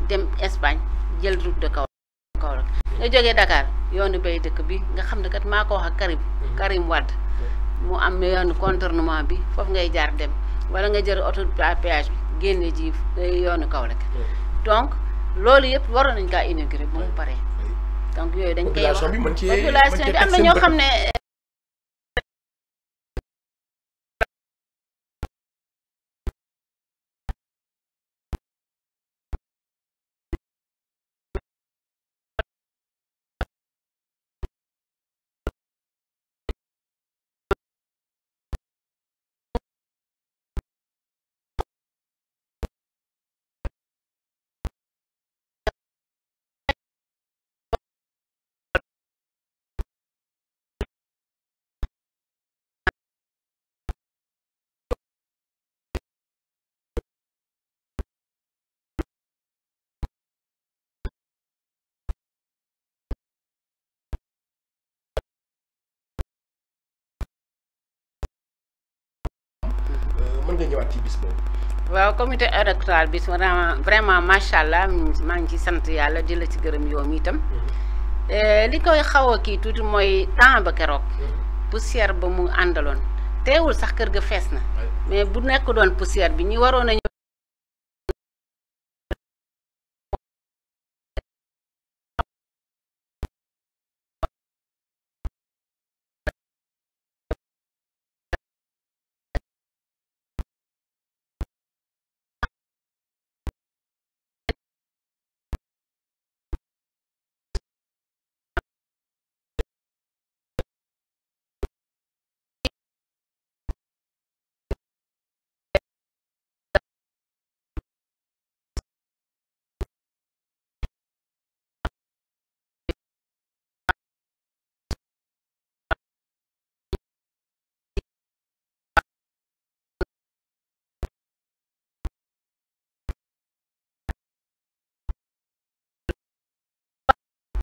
dem Espagne jël route de Kaolack nga jógee Dakar yoonu bay dëkk bi nga xam ne kat maa ko wax ak Karim Wade mu am yoonu contournement bi foofu ngay jaar dem wala nga jël autoroute à péage bi génne ji yoonu Kaolack donc loolu yëpp waroon nañ kaa inauguré bu mu paree donc yooyu dañ koy wax population bi am na ñoo xam ne mën nga ñëwaat ci bis boobu. waaw comité électoral bis vraiment macha allah maa ngi ci sant yàlla di la ci gërëm yow mi itam li koy xaw a kii tuuti mooy temps ba keroog poussière ba mu àndaloon teewul sax kër ga fees na mais bu nekk doon poussière bi ñu waroon a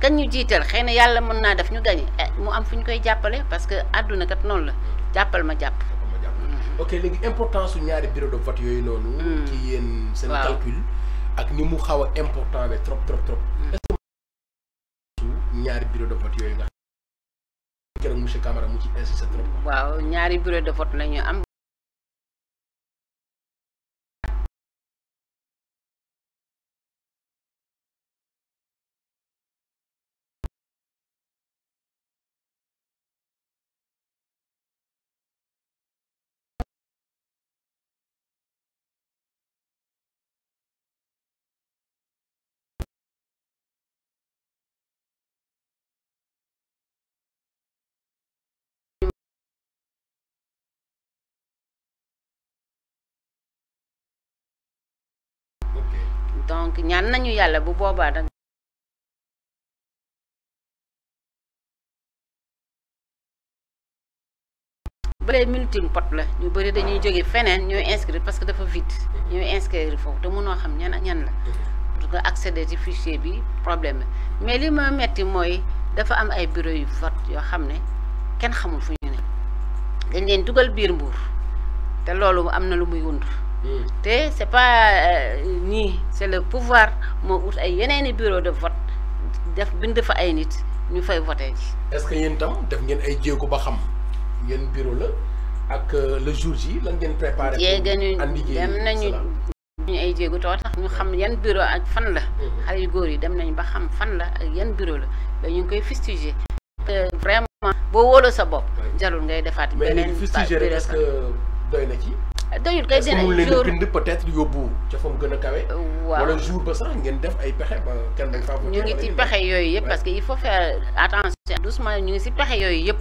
kan ñu jiital xëy na yàlla mën naa def ñu gañe mu am fu ñu koy jàppale parce que àdduna kat noonu la jàppal ma jàpp. ok léegi importance su ñaari bureau de vote yooyu noonu. ci yéen seen calcul. ak ni mu xaw a important be trop. est-ce que ñaari bureau de vote yooyu nga xam keroog monsieur Camara mu ci insisté trop. waaw ñaari bureau de vote la ñu am. donc ñaan nañu yàlla bu boobaa nag bële multime pot la ñu bëri dañuy jóge feneen ñooy inscrire parce que dafa vite ñooy inscrire foofu te mënoo xam ñan ak ñan la pour que accéder ci fichier bi problème la mais li ma metti mooy dafa am ay bureau yu vote yoo xam ne kenn xamul fu ñu ne dañ leen dugal biir Mbuur te loolu am na lu muy wund te c'est pas nii c'est le pouvoir moo ut ay yeneeni bureau de vote def bind fa ay nit ñu fay voté ji. est-ce que yéen tam def ngeen ay jéego ba xam ngeen bureau la ak le jour ji lan ngeen préparé. andi dem nañu ñu ay jéego too tax ñu xam yan bureau ak fan la. xale yu góor yi dem nañ ba xam fan la ak yan bureau la ba ñu ngi koy fustiger. vraiment boo wóoloo sa bopp. jarul ngay defaat beneen. mais fustiger rek est-ce que doy na ci. doyul kay dina jour bind peut-être yóbbu ca fa mu gën a kawe. waaw wala jour ba sax ngeen def ay pexe ba kenn dañ faa. ñu ngi ci pexe yooyu yëpp parce que il faut faire attention doucement ñu ngi ci pexe yooyu yëpp.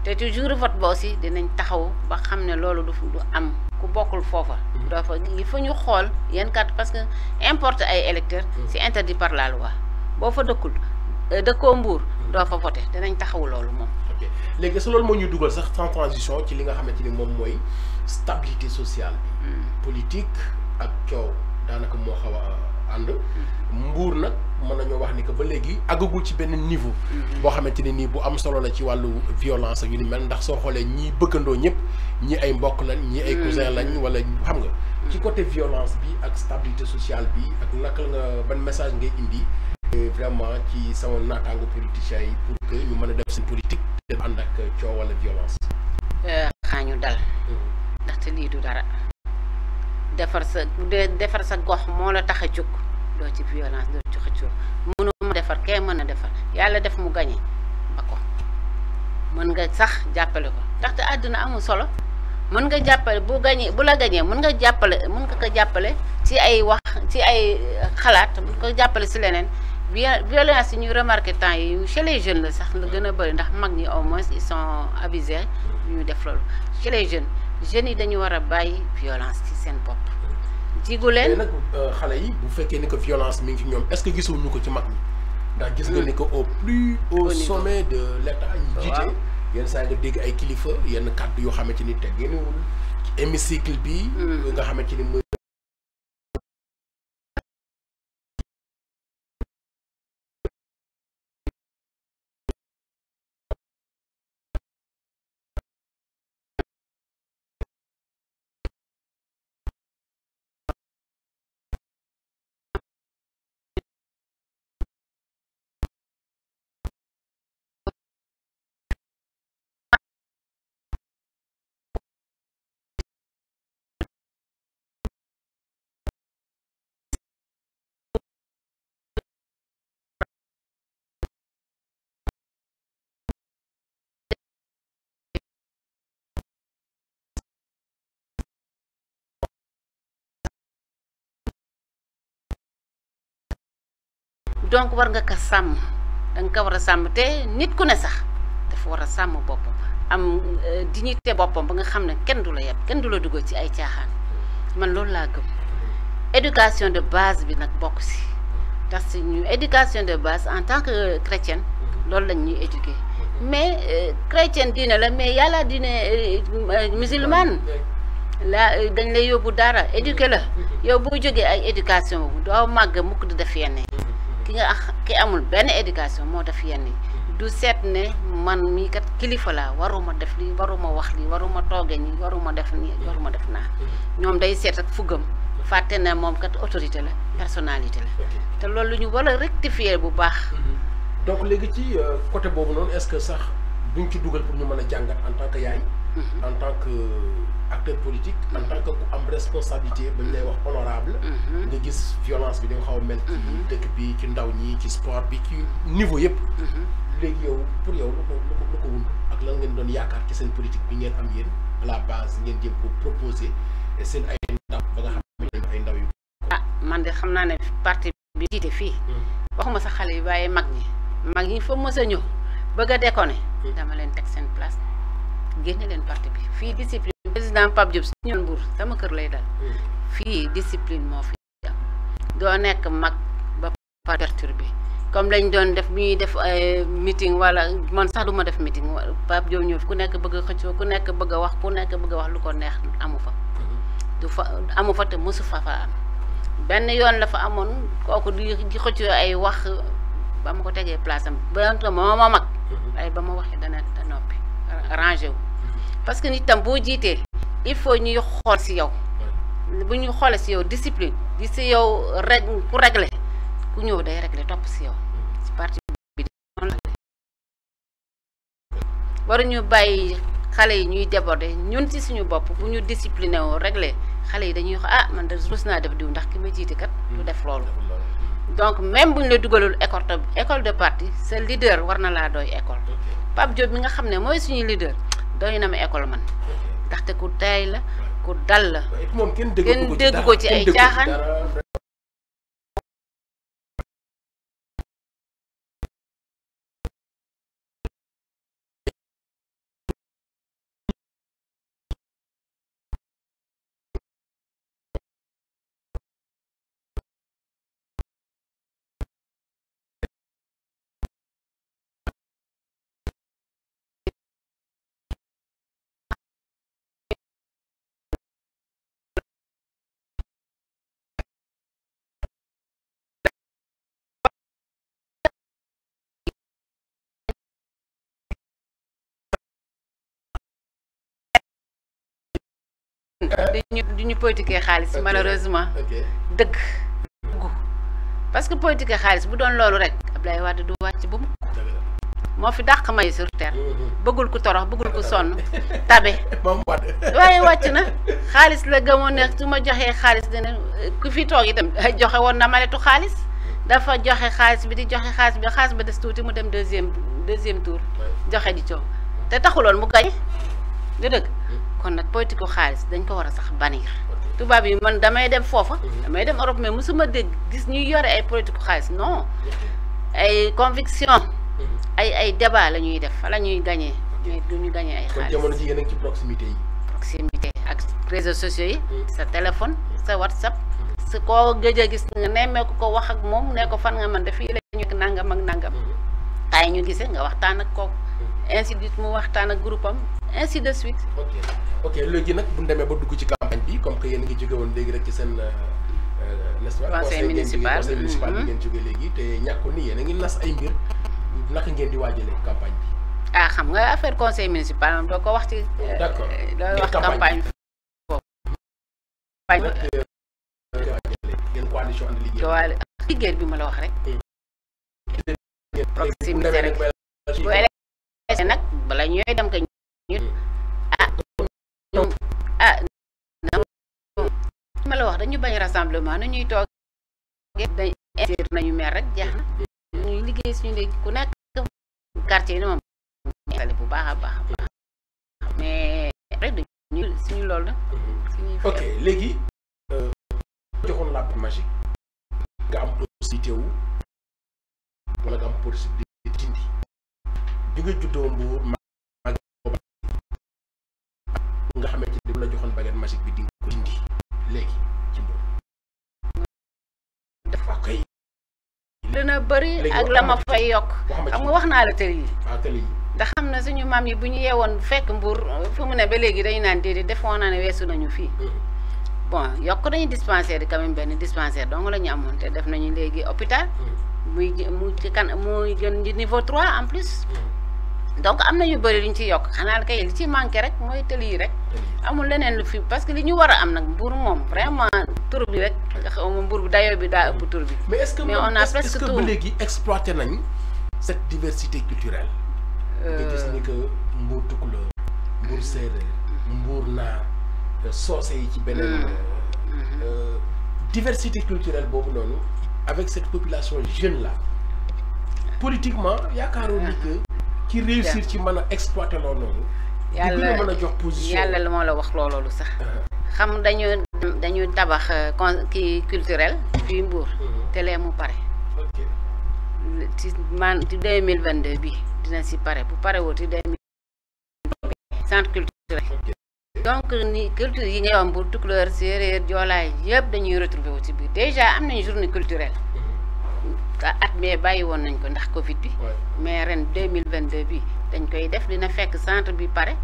te toujours vote ba aussi dinañ taxaw ba xam ne loolu du am ku bokkul foofa. doo fa il faut ñu xool yan carte parce que importer ay électeurs c'est interdit par la loi boo fa dëkkoo Mbuur doo fa voter dinañ taxaw loolu moom. ok léegi sa loolu moo ñu dugal sax sans transition ci li nga xamante ni moom mooy stabilité sociale bi. politique ak coow daanaka moo xaw a ànd. Mbour nag mën nañoo wax ni que ba léegi àggagul ci benn niveau. boo xamante ne nii bu am solo la ci wàllu violence ak yu ni mel ndax soo xoolee ñii bëggandoo ñëpp ñii ay mbokk lañ ñii ay cousin lañ wala xam nga. ci côté violence bi ak stabilité sociale bi ak naka nga ban message ngay indi. vraiment ci sama naataango politiciens yi pour que ñu mën a def seen politique te ànd ak coow wala violence. xaañu dal. ndaxte lii du dara. defar sa gox moo la tax a jóg. doo ci violence doo ci xëccoo mënuma defar kee mën a defar yàlla def mu gañe ba ko mën nga sax jàppale ko ndaxte àdduna amul solo mën nga jàppale bu gañee bu la gañee mën nga ko jàppale ci ay wax ci ay xalaat mën ko jàppale si leneen violence yi ñuy remarqué temps yi chez les jeunes la sax la gën a bëri ndax mag ñi au moins ils sont avisés ñu def loolu chez les jeunes yi dañu war a bàyyi violence ci seen bopp jigu leen nag xale yi bu fekkee ni que violence mi ngi ci ñoom est-ce que gisuñu ko ci mag ñi ndax gis nga ni que au sommet de l'état yi jiite yenn saa nga dégg ay kilifa yenn kàddu yoo xamante ni teggeeniwul ci hémicycle bi nga xamante ni mooy donc war nga ko sàmm danga ko war a sàmm te nit ku ne sax dafa war a sàmm boppam am dignité boppam ba nga xam ne kenn du la yeb kenn du la dugg ci ay caaxaan man loolu laa gëm éducation de base bi nag bokk si ndax si ñu éducation de base en tant que chrétienne loolu lañ ñuy éduquer mais chrétienne diine la mais yàlla diine musulmane la dañ lay yóbbu dara éduquer la yow boo jógee ay éducation boobu doo màgg mukk di def yenn ki amul benn éducation moo def yenn yi du seet ne man mii kat kilifa laa waruma def lii waruma wax lii waruma tooge nii waruma def nii waruma def naa ñoom day seet ak fuggam fàtte ne moom kat autorité la personnalité la te loolu ñu war a rectifier bu baax. donc léegi ci côté boobu noonu est-ce que sax duñ ci dugal pour ñu mën a jàngat en tant que yaay. en tant que acteur politique. en tant que ku am responsabilité ba ñu lay wax honorable nga gis violence bi da nga xaw a mel. ci dëkk bi ci ndaw ñi ci sport bi ci niveau yëpp. léegi yow pour yow lu ko wund ak lan ngeen doon yaakaar ci seen politique bi ngeen am yéen à la base ngeen jëm ko proposer seen ay ndaw ba nga xam ne ay ndaw yu. man de xam naa ne parti bi jiite fii. waxuma sax xale yi waaye mag ñi fa mës a ñëw bëgg a déconner. dama leen teg seen place génne leen parti bi fii discipline. président Pape Diop si ñun Mbour sama kër lay dal. fii discipline moo fi am. doo nekk mag ba perturbé comme lañ doon def bi ñuy def meeting wala man sax duma def meeting Pape Diop ñëw ku nekk bëgg a xëccoo ku nekk bëgg a wax ku nekk bëgg a wax lu ko neex amu fa. du fa amu fa te mosu fa am benn yoon la fa amoon kooku di xëccoo ay wax ba ma ko tegee place am ba ma mag. waaye ba ma waxee dana noppi rangé wu. parce que nit tam boo jiitee il faut ñuy xool si yow bu ñu xoolee si yow discipline di si yow ku réglé ku ñëw day réglé topp si yow si parti bi noonu la waruñu bàyyi xale yi ñuy déborder ñun ci suñu bopp bu ñu discipliné woo réglé xale yi dañuy wax man de rus naa def diw ndax ki ma jiite kat du def loolu donc même bu ñu la dugalul école de parti sa leader war na laa doy école Pape Diop mi nga xam ne mooy suñu leader doy na ma école man ndaxte ku teey la ku dal la kenn dégg ko ci ay caaxaan duñu politiquer xaalis malheureusement dëgg parce que politiquer xaalis bu doon loolu rek Abdoulaye Wade du wàcc ba mu moo fi dàq may sur terre bëggul ku torox bëggul ku sonn tabe waaye wàcc na xaalis la gëmoon ne su ma joxee xaalis dina ku fi toog itam joxe woon na maletu xaalis dafa joxe xaalis bi di joxe xaalis ba des tuuti mu dem deuxième tour joxe di coow te taxuloon mu gañ du dëgg kon nag politique ko xaalis dañ ko war a sax bannir tubaab yi man damay dem foofa damay dem Europe mais mosuma dégg gis ñuy yore ay politique ko xaalis non ay conviction ay débat la ñuy def fa la ñuy gagné mais du ñu gagné ay xaalis. kon jamono ji yéen a ngi ci proximité yi. proximité ak réseaux sociaux yi. sa téléphone sa WhatsApp. su koo gëj a gis nga nemmeeku ko wax ak moom ne ko fan nga mën def fii la ñu nangam ak nangam. kaay ñu gisee nga waxtaan ak kooku. ainsi de suite mu waxtaan ak groupe am ainsi de suite. ok léegi nag bu ñu demee ba dugg ci campagne bi comme que yéen a ngi jóge woon léegi rek ci seen n'est-ce pas conseil municipal bi ngeen jóge léegi te ñàkkul ni yéen a ngi nas ay mbir naka ngeen di waajalee campagne bi. ah xam nga affaire conseil municipal moom doo ko wax ci. d'accord doo wax campagne foofu. ngeen coalition ànd liggéey. liggéey bi ma la wax rek. proximité rek bu élection nag bala ñooy dem ka ñu ma la wax dañu bañ rassemblement na ñuy toog dañ inscrire nañu maire rek jeex na ñuy liggéey suñu léegi ku nekk quartier yi ne moom installé bu baax a baax mais rek dañu suñu loolu la ok léegi joxoon la bague magique nga am possibilité wu wala nga am possibilité dindi bi nga juddoo Mbour nga xamante ni la joxoon baguette magique bi di nga ko dindi léegi ci Mbour. dafa koy dina bëri ak la ma fay yokk xam nga wax naa la tëri yi ndax xam na suñu maam yi bu ñu yeewoon fekk Mbour fu mu ne ba léegi dañu naan déedéet defoon naa ne weesu nañu fii bon yokk nañu dispensaire yi quand même benn dispensaire donc la ñu amoon te def nañu léegi hôpital muy ci kan muy gën niveau 3 en plus donc am na yu bëri lu ñu ci yokk xanaa kay li ci manqué rek mooy tëli yi rek amul leneen lu fi parce que li ñu war a am nag Mbour moom vraiment tur bi rek nga xaw ma Mbour bi dayoo bi daa ëpp tur bi. mais est-ce que on a presque tout ba léegi exploité nañ cette diversité culturelle. nga gis ni que Mbour Tukulóor Mbour séeréer Mbour naar soose yi ci beneen diversité culturelle boobu noonu avec cette population jeune là politiquement yaakaaroon ni que ki réussir ci mën a exploiter loolu noonu. yàlla mën a jox position yàlla la moo la wax loolu sax. xam dañu tabax kii culturel fii Mbour. te lee mu pare. ci man ci 2022 bi dina si pare bu pare woo ci 2022 centre culturel. donc ni culture yi ngay wax Mbour Tukulóor séeréer joolaay yëpp dañuy retrouver wu ci biir déjà am nañu journée culturelle. at mais bàyyi woon nañ ko ndax Covid bi. mais ren 2022 bi dañ koy def dina fekk centre bi pare.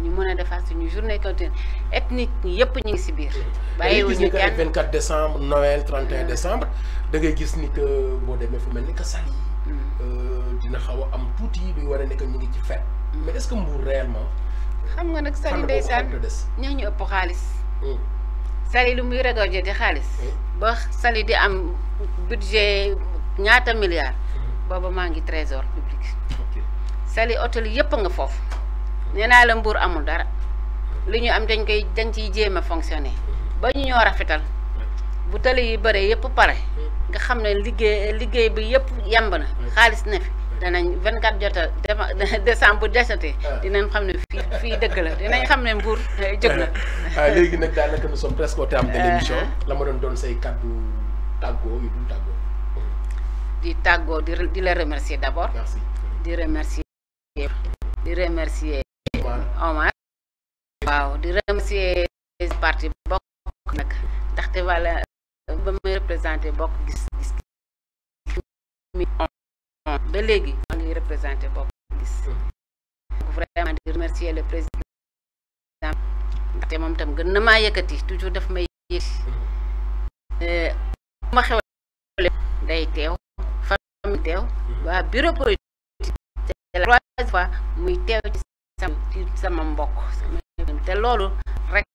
ñu mën a defaat suñu journée culturelle ethnique yëpp ñu ngi si biir. bàyyi wuñu kenn 24 décembre Noël 31 décembre da ngay gis ni que boo demee fu mel ni que Saly dina xaw a am tuuti luy wane ne que ñu ngi ci fête. mais est-ce que Mbour réellement. xam nga nag Saly ndeysaan ñoo ñu ëpp xaalis. Saly lu muy regorger di xaalis. ba Saly di am budget ñaata milliards. booba maa ngi trésor public. Saly hôtel yëpp nga foofu. nee naa la Mbour amul dara. li ñu am dañ ciy jéem a fonctionner. ba ñu ñoo rafetal. bu tali yi bare yëpp pare. nga xam ne liggéey bi yëpp yemb na. xaalis na fi danañ 24 décembre desate dinañ xam ne fii dëgg la dinañ xam ne Mbour jóg na. léegi nag daanaka nous sommes presque au terme de l'émission. la ma doon say kàddu tàggoo yu dul tàggoo. di tàggoo di la remercier d'abord. merci di remercier Omar. waaw di remercier parti bokk nag ndaxte wala ba muy représenté bokk gis ba léegi maa ngi représenté bokk gis vraiment di remercier le président ndaxte moom tam gën na maa yëkkati toujours daf may yëkkati ma xew day teew famille teew waa bureau politique te la troisième fois muy teew ci sama mbokk te loolu rek